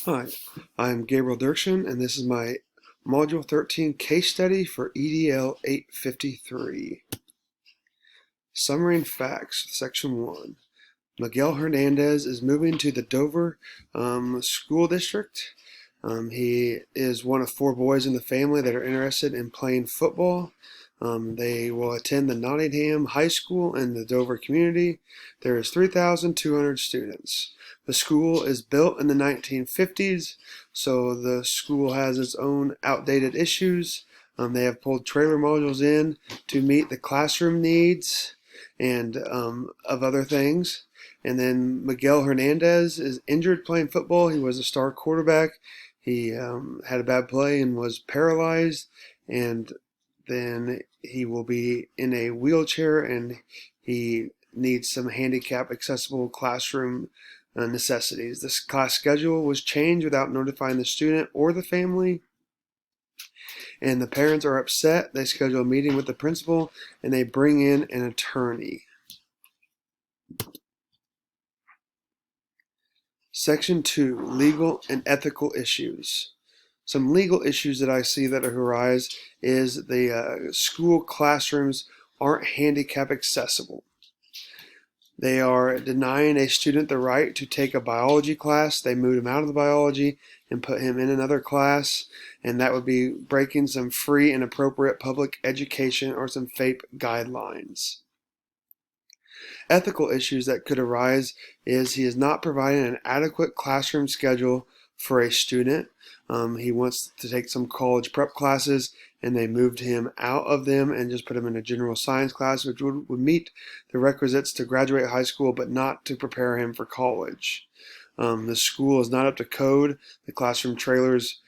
Hi, I'm Gabriel Dirksen, and this is my Module 13 case study for EDL 853. Summary and facts, Section 1. Miguel Hernandez is moving to the Dover School District. He is one of 4 boys in the family that are interested in playing football. They will attend the Nottingham High School in the Dover community. There is 3,200 students. The school is built in the 1950s, so the school has its own outdated issues. They have pulled trailer modules in to meet the classroom needs and of other things. And then Miguel Hernandez is injured playing football. He was a star quarterback. He had a bad play and was paralyzed, and then he will be in a wheelchair, and he needs some handicap accessible classroom necessities. This class schedule was changed without notifying the student or the family, and the parents are upset. They schedule a meeting with the principal, and they bring in an attorney. Section 2, legal and ethical issues. Some legal issues that I see that arise is the school classrooms aren't handicap accessible. They are denying a student the right to take a biology class. They moved him out of the biology and put him in another class, and that would be breaking some free and appropriate public education or some FAPE guidelines. Ethical issues that could arise is he is not providing an adequate classroom schedule for a student. He wants to take some college prep classes, and they moved him out of them and just put him in a general science class, which would meet the requisites to graduate high school, but not to prepare him for college. The school is not up to code. The classroom trailers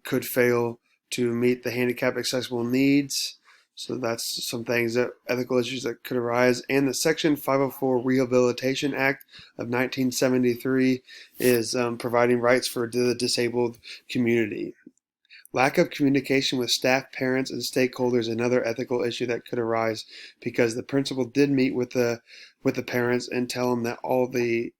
could fail to meet the handicap accessible needs. So that's some things that ethical issues that could arise. And the Section 504 Rehabilitation Act of 1973 is providing rights for the disabled community. Lack of communication with staff, parents, and stakeholders, another ethical issue that could arise, because the principal did meet with the parents and tell them that all the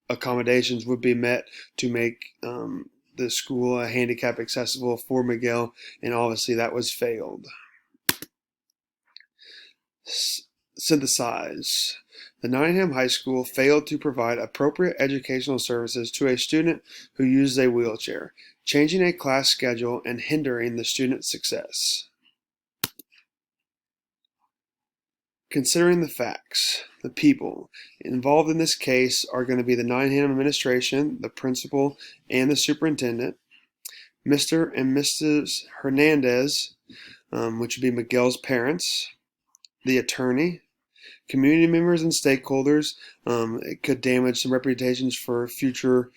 accommodations would be met to make the school handicap accessible for Miguel, and obviously that was failed. Synthesize. The Nottingham High School failed to provide appropriate educational services to a student who uses a wheelchair, changing a class schedule and hindering the student's success. Considering the facts, the people involved in this case are going to be the Nottingham administration, the principal, and the superintendent. Mr. and Mrs. Hernandez, which would be Miguel's parents, the attorney, community members and stakeholders. It could damage some reputations for future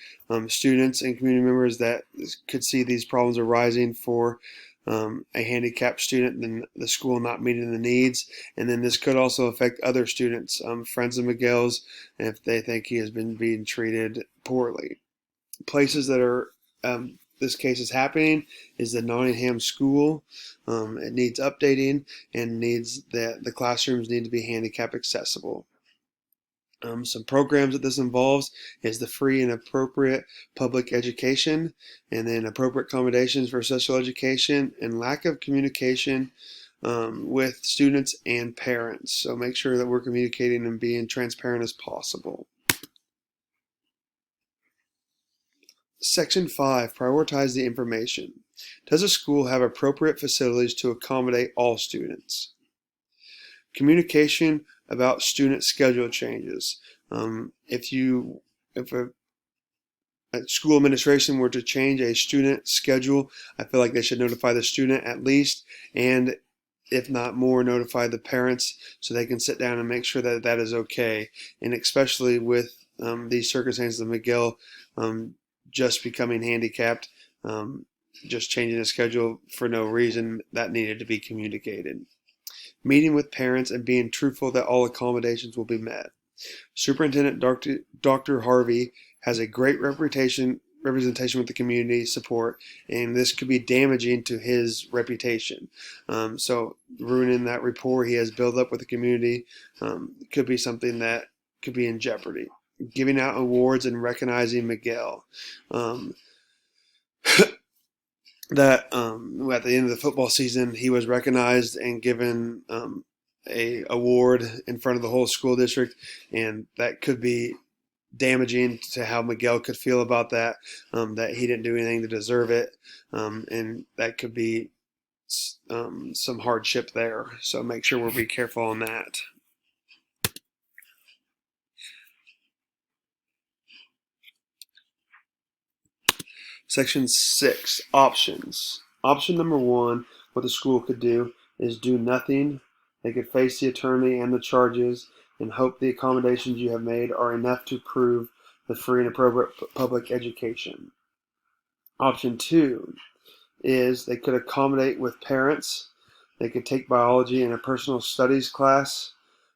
students and community members that could see these problems arising for a handicapped student and the school not meeting the needs. And then this could also affect other students, friends of Miguel's, if they think he has been being treated poorly. Places that are this case is happening is the Nottingham School. It needs updating and needs the classrooms need to be handicap accessible. Some programs that this involves is the free and appropriate public education, and then appropriate accommodations for special education, and lack of communication with students and parents. So make sure that we're communicating and being transparent as possible. Section 5, prioritize the information. Does a school have appropriate facilities to accommodate all students? Communication about student schedule changes. If a school administration were to change a student schedule, I feel like they should notify the student at least, and if not more, notify the parents so they can sit down and make sure that that is okay. And especially with these circumstances of Miguel just becoming handicapped, just changing the schedule for no reason, that needed to be communicated. Meeting with parents and being truthful that all accommodations will be met. Superintendent Dr. Harvey has a great representation with the community support, and this could be damaging to his reputation. So ruining that rapport he has built up with the community could be something that could be in jeopardy. giving out awards and recognizing Miguel. Um, at the end of the football season, he was recognized and given a award in front of the whole school district, and that could be damaging to how Miguel could feel about that. That he didn't do anything to deserve it, and that could be some hardship there. So make sure we'll be careful on that. Section 6, options. Option number 1, what the school could do is do nothing. They could face the attorney and the charges and hope the accommodations you have made are enough to prove the free and appropriate public education. Option 2 is they could accommodate with parents. They could take biology in a personal studies class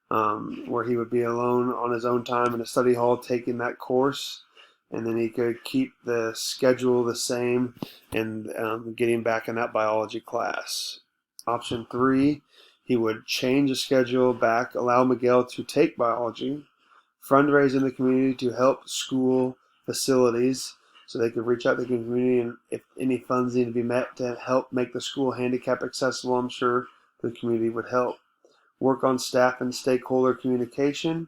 where he would be alone on his own time in a study hall taking that course. And then he could keep the schedule the same and get him back in that biology class. Option 3, he would change the schedule back, allow Miguel to take biology, fundraise in the community to help school facilities so they could reach out to the community, and if any funds need to be met to help make the school handicap accessible, I'm sure the community would help. Work on staff and stakeholder communication,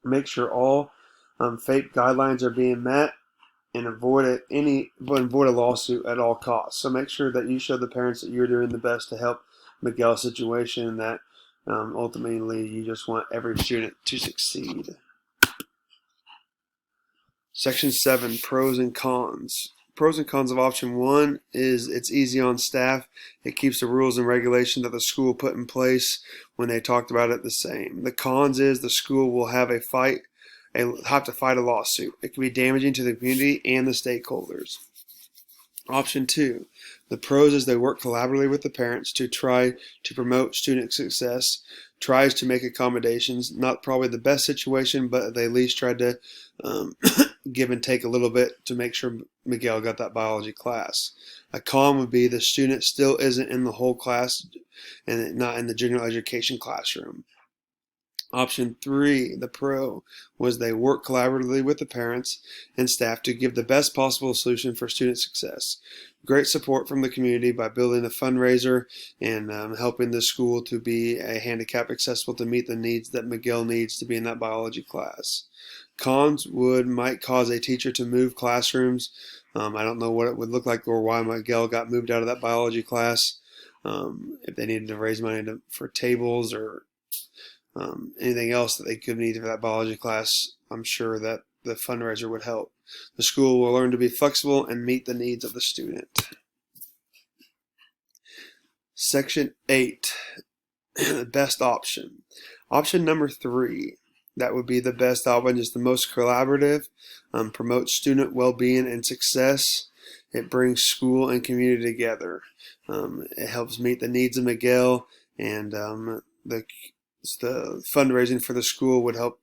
make sure all FAPE guidelines are being met, and avoid a lawsuit at all costs. So make sure that you show the parents that you're doing the best to help Miguel's situation, and that ultimately you just want every student to succeed. Section 7, pros and cons. Pros and cons of option 1 is it's easy on staff. It keeps the rules and regulations that the school put in place when they talked about it the same. The cons is the school will have to fight a lawsuit. It can be damaging to the community and the stakeholders. Option 2, the pros is they work collaboratively with the parents to try to promote student success, tries to make accommodations. Not probably the best situation, but they at least tried to give and take a little bit to make sure Miguel got that biology class. A con would be the student still isn't in the whole class and not in the general education classroom. Option 3, the pro, was they work collaboratively with the parents and staff to give the best possible solution for student success. Great support from the community by building a fundraiser and helping the school to be a handicap accessible to meet the needs that Miguel needs to be in that biology class. Cons might cause a teacher to move classrooms. I don't know what it would look like or why Miguel got moved out of that biology class. If they needed to raise money for tables or anything else that they could need for that biology class, I'm sure that the fundraiser would help. The school will learn to be flexible and meet the needs of the student. Section 8, the best option. Option number 3, that would be the best option, is the most collaborative, promotes student well-being and success. It brings school and community together. It helps meet the needs of Miguel, and the fundraising for the school would help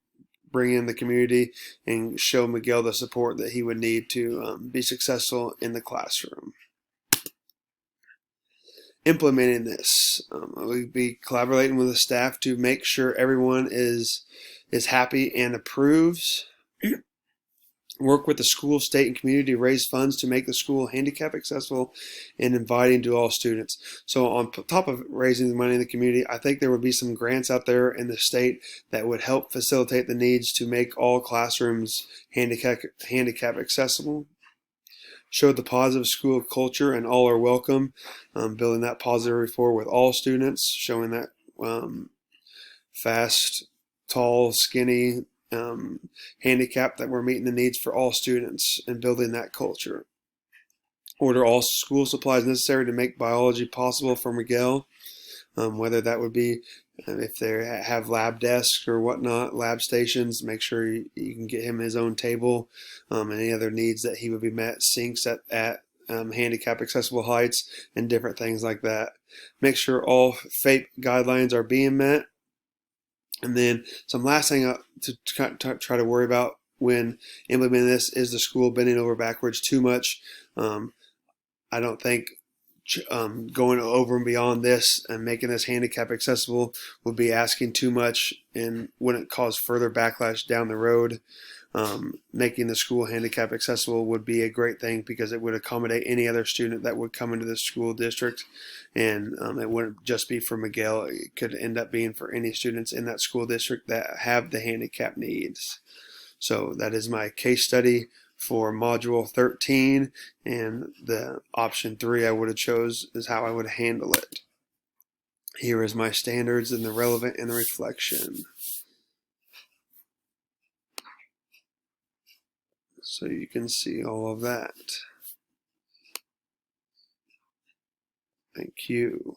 bring in the community and show Miguel the support that he would need to be successful in the classroom. Implementing this, we'd be collaborating with the staff to make sure everyone is happy and approves. Work with the school, state, and community to raise funds to make the school handicap accessible and inviting to all students. So on top of raising the money in the community, I think there would be some grants out there in the state that would help facilitate the needs to make all classrooms handicap accessible. Show the positive school culture and all are welcome, building that positive rapport with all students, showing that fast, tall, skinny, handicap, that we're meeting the needs for all students and building that culture. Order all school supplies necessary to make biology possible for Miguel, whether that would be if they have lab desks or whatnot, lab stations, make sure you can get him his own table, any other needs that he would be met, sinks at handicap accessible heights and different things like that. Make sure all FAPE guidelines are being met. And then some last thing to try to worry about when implementing this is the school bending over backwards too much. I don't think going over and beyond this and making this handicap accessible would be asking too much and wouldn't cause further backlash down the road. Making the school handicap accessible would be a great thing because it would accommodate any other student that would come into the school district, and it wouldn't just be for Miguel. It could end up being for any students in that school district that have the handicap needs. So that is my case study for module 13, and the option 3 I would have chose is how I would handle it. Here is my standards and the relevant and the reflection. So you can see all of that. Thank you.